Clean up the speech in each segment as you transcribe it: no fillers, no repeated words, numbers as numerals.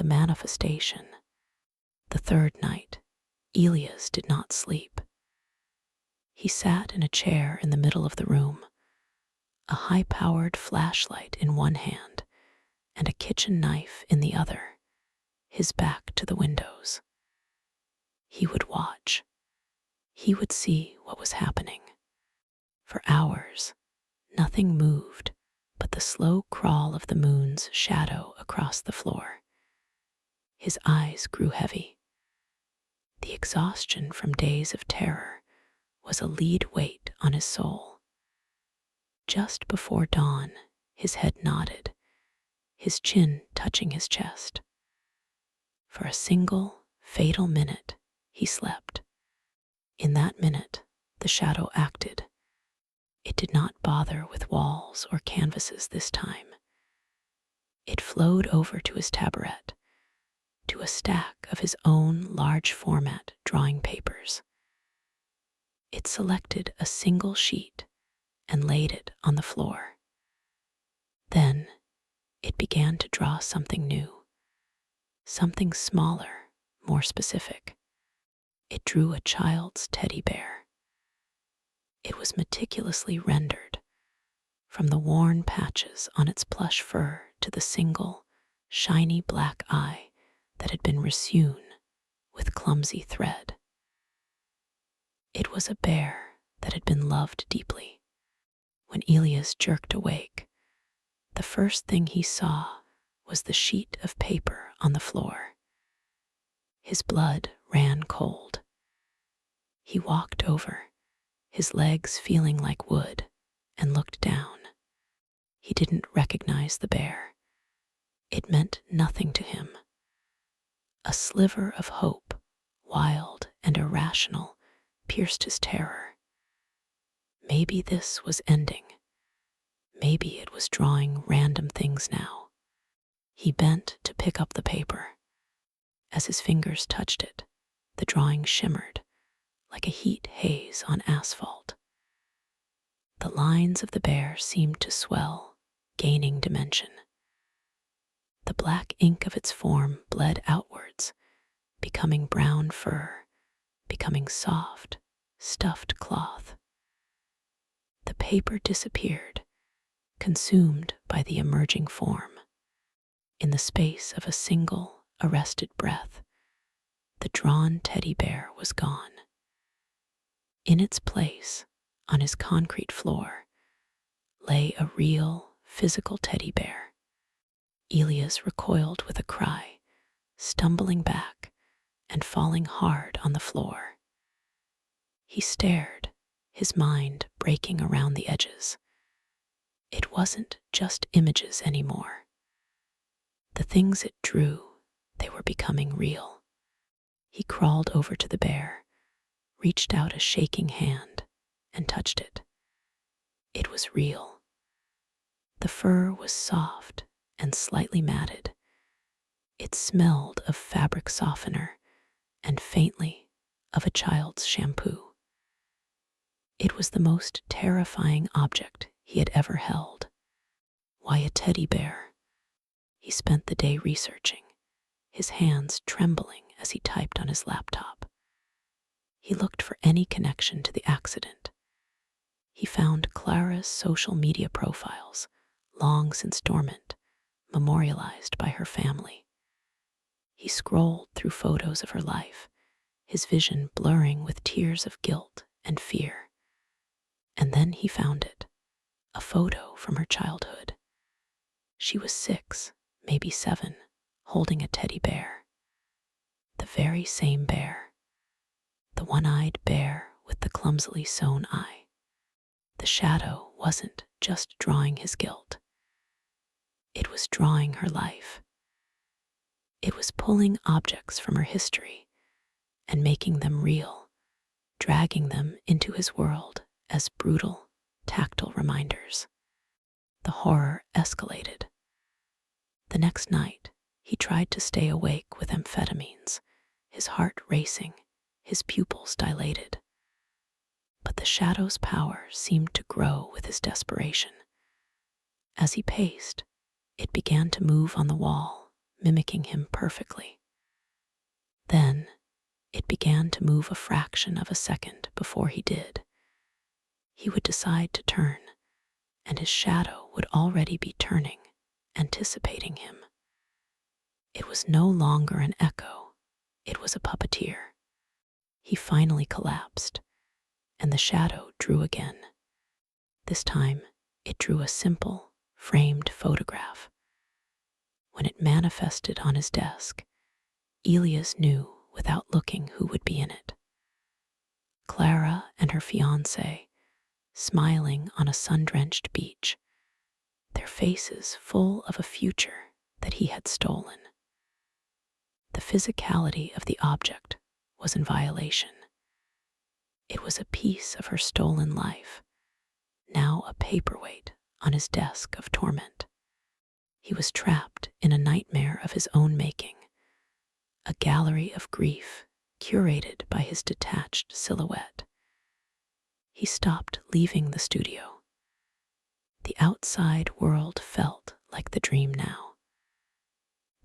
the manifestation. The third night, Elias did not sleep. He sat in a chair in the middle of the room, a high-powered flashlight in one hand and a kitchen knife in the other, his back to the windows. He would watch. He would see what was happening. For hours, nothing moved but the slow crawl of the moon's shadow across the floor. His eyes grew heavy. The exhaustion from days of terror was a lead weight on his soul. Just before dawn, his head nodded, his chin touching his chest. For a single, fatal minute, he slept. In that minute, the shadow acted. It did not bother with walls or canvases this time. It flowed over to his taboret, to a stack of his own large format drawing papers. It selected a single sheet and laid it on the floor. Then it began to draw something new, something smaller, more specific. It drew a child's teddy bear. It was meticulously rendered, from the worn patches on its plush fur to the single, shiny black eye that had been resewn with clumsy thread. It was a bear that had been loved deeply. When Elias jerked awake, the first thing he saw was the sheet of paper on the floor. His blood ran cold. He walked over, his legs feeling like wood, and looked down. He didn't recognize the bear. It meant nothing to him. A sliver of hope, wild and irrational, pierced his terror. Maybe this was ending. Maybe it was drawing random things now. He bent to pick up the paper. As his fingers touched it, the drawing shimmered like a heat haze on asphalt. The lines of the bear seemed to swell, gaining dimension. The black ink of its form bled outwards, becoming brown fur, becoming soft, stuffed cloth. The paper disappeared, consumed by the emerging form. In the space of a single, arrested breath, the drawn teddy bear was gone. In its place, on his concrete floor, lay a real, physical teddy bear. Elias recoiled with a cry, stumbling back and falling hard on the floor. He stared, his mind breaking around the edges. It wasn't just images anymore. The things it drew, they were becoming real. He crawled over to the bear, reached out a shaking hand, and touched it. It was real. The fur was soft and slightly matted. It smelled of fabric softener and faintly of a child's shampoo. It was the most terrifying object he had ever held. Why a teddy bear? He spent the day researching, his hands trembling as he typed on his laptop. He looked for any connection to the accident. He found Clara's social media profiles, long since dormant, memorialized by her family. He scrolled through photos of her life, his vision blurring with tears of guilt and fear. And then he found it, a photo from her childhood. She was 6, maybe 7, holding a teddy bear. The very same bear. The one-eyed bear with the clumsily sewn eye. The shadow wasn't just drawing his guilt. It was drawing her life. It was pulling objects from her history and making them real, dragging them into his world as brutal, tactile reminders. The horror escalated. The next night, he tried to stay awake with amphetamines, his heart racing, his pupils dilated. But the shadow's power seemed to grow with his desperation. As he paced, it began to move on the wall, mimicking him perfectly. Then it began to move a fraction of a second before he did. He would decide to turn, and his shadow would already be turning, anticipating him. It was no longer an echo, it was a puppeteer. He finally collapsed, and the shadow drew again. This time, it drew a simple, framed photograph. When it manifested on his desk, Elias knew without looking who would be in it. Clara and her fiancé, smiling on a sun-drenched beach, their faces full of a future that he had stolen. The physicality of the object was in violation. It was a piece of her stolen life, now a paperweight on his desk of torment. He was trapped in a nightmare of his own making, a gallery of grief curated by his detached silhouette. He stopped leaving the studio. The outside world felt like the dream now.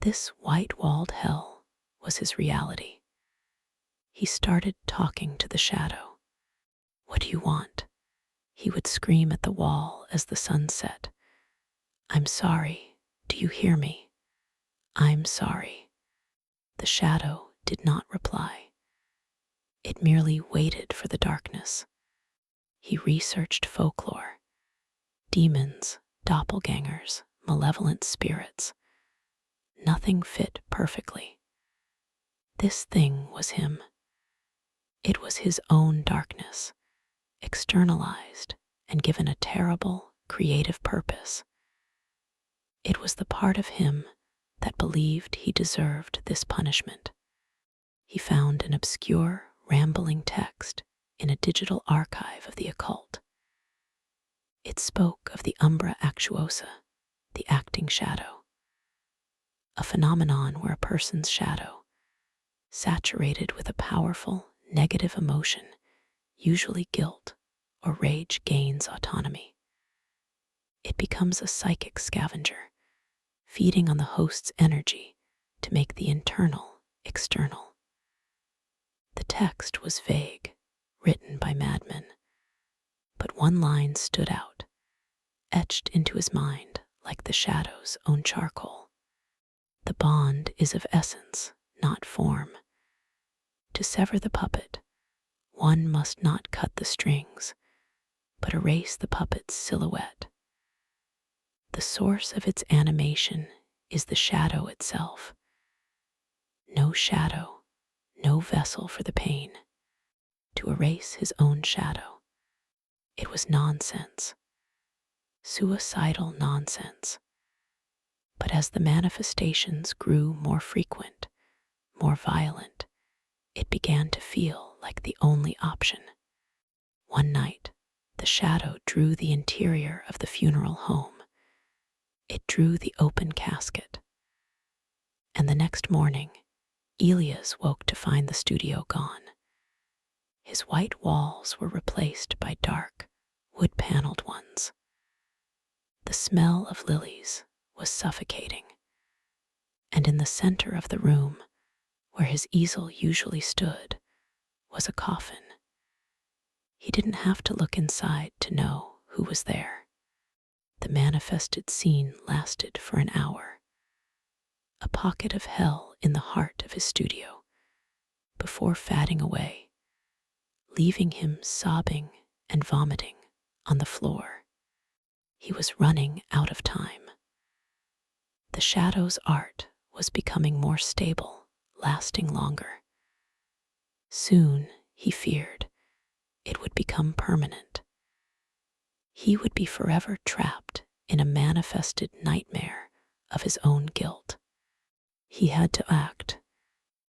This white-walled hell was his reality. He started talking to the shadow. "What do you want?" He would scream at the wall as the sun set. "I'm sorry. Do you hear me? I'm sorry." The shadow did not reply. It merely waited for the darkness. He researched folklore, demons, doppelgangers, malevolent spirits. Nothing fit perfectly. This thing was him. It was his own darkness, externalized and given a terrible, creative purpose. It was the part of him that believed he deserved this punishment. He found an obscure, rambling text in a digital archive of the occult. It spoke of the umbra actuosa, the acting shadow, a phenomenon where a person's shadow, saturated with a powerful, negative emotion, usually guilt or rage, gains autonomy. It becomes a psychic scavenger, feeding on the host's energy to make the internal external. The text was vague, written by madmen, but one line stood out, etched into his mind like the shadow's own charcoal. The bond is of essence, not form. To sever the puppet, one must not cut the strings, but erase the puppet's silhouette. The source of its animation is the shadow itself. No shadow, no vessel for the pain. To erase his own shadow. It was nonsense. Suicidal nonsense. But as the manifestations grew more frequent, more violent, it began to feel like the only option. One night, the shadow drew the interior of the funeral home. It drew the open casket. And the next morning, Elias woke to find the studio gone. His white walls were replaced by dark, wood-paneled ones. The smell of lilies was suffocating. And in the center of the room, where his easel usually stood, was a coffin. He didn't have to look inside to know who was there. The manifested scene lasted for an hour. A pocket of hell in the heart of his studio, before fading away, leaving him sobbing and vomiting on the floor. He was running out of time. The shadow's art was becoming more stable, lasting longer. Soon, he feared, it would become permanent. He would be forever trapped in a manifested nightmare of his own guilt. He had to act